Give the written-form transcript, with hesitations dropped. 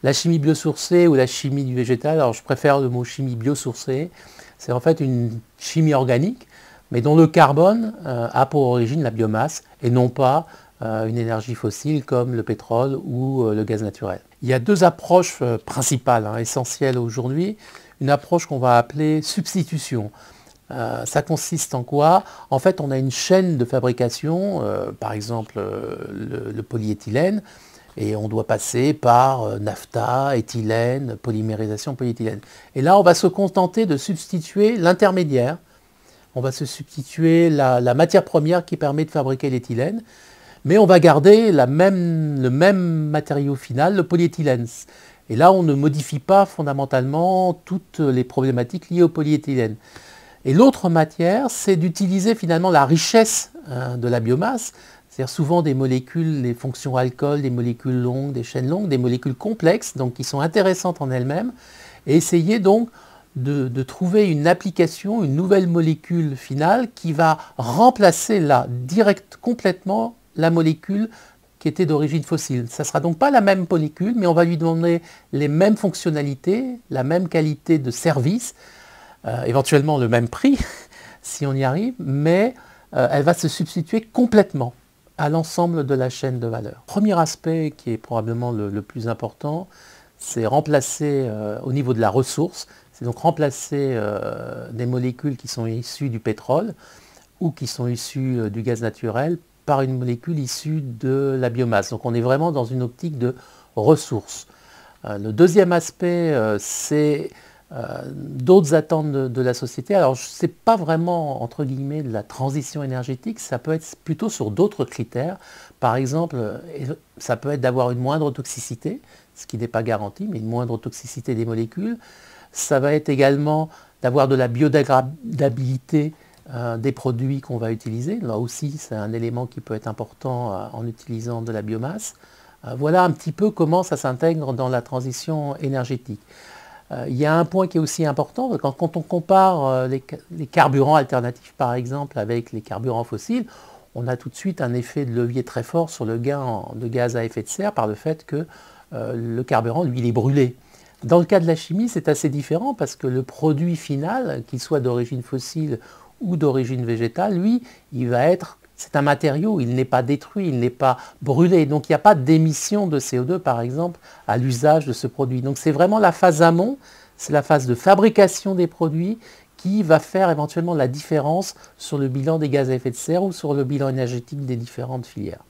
La chimie biosourcée ou la chimie du végétal, alors je préfère le mot chimie biosourcée, c'est en fait une chimie organique, mais dont le carbone a pour origine la biomasse et non pas une énergie fossile comme le pétrole ou le gaz naturel. Il y a deux approches principales, essentielles aujourd'hui. Une approche qu'on va appeler substitution. Ça consiste en quoi? En fait, on a une chaîne de fabrication, par exemple le polyéthylène, et on doit passer par naphta, éthylène, polymérisation, polyéthylène. Et là, on va se contenter de substituer l'intermédiaire. On va se substituer la matière première qui permet de fabriquer l'éthylène, mais on va garder le même matériau final, le polyéthylène. Et là, on ne modifie pas fondamentalement toutes les problématiques liées au polyéthylène. Et l'autre matière, c'est d'utiliser finalement la richesse de la biomasse, c'est-à-dire souvent des molécules, des fonctions alcool, des molécules longues, des chaînes longues, des molécules complexes, donc qui sont intéressantes en elles-mêmes, et essayer donc de trouver une application, une nouvelle molécule finale qui va remplacer là, complètement la molécule qui était d'origine fossile. Ça ne sera donc pas la même molécule, mais on va lui donner les mêmes fonctionnalités, la même qualité de service, éventuellement le même prix, si on y arrive, mais elle va se substituer complètement à l'ensemble de la chaîne de valeur. Premier aspect qui est probablement le plus important, c'est remplacer au niveau de la ressource, c'est donc remplacer des molécules qui sont issues du pétrole ou qui sont issues du gaz naturel par une molécule issue de la biomasse. Donc on est vraiment dans une optique de ressources. Le deuxième aspect, c'est d'autres attentes de la société. Alors ce n'est pas vraiment, entre guillemets, de la transition énergétique, ça peut être plutôt sur d'autres critères. Par exemple, ça peut être d'avoir une moindre toxicité, ce qui n'est pas garanti, mais une moindre toxicité des molécules. Ça va être également d'avoir de la biodégradabilité des produits qu'on va utiliser. Là aussi, c'est un élément qui peut être important en utilisant de la biomasse. Voilà un petit peu comment ça s'intègre dans la transition énergétique. Il y a un point qui est aussi important, quand on compare les carburants alternatifs par exemple avec les carburants fossiles, on a tout de suite un effet de levier très fort sur le gain de gaz à effet de serre par le fait que le carburant, lui, il est brûlé. Dans le cas de la chimie, c'est assez différent parce que le produit final, qu'il soit d'origine fossile ou d'origine végétale, lui, c'est un matériau, il n'est pas détruit, il n'est pas brûlé. Donc il n'y a pas d'émission de CO2, par exemple, à l'usage de ce produit. Donc c'est vraiment la phase amont, c'est la phase de fabrication des produits qui va faire éventuellement la différence sur le bilan des gaz à effet de serre ou sur le bilan énergétique des différentes filières.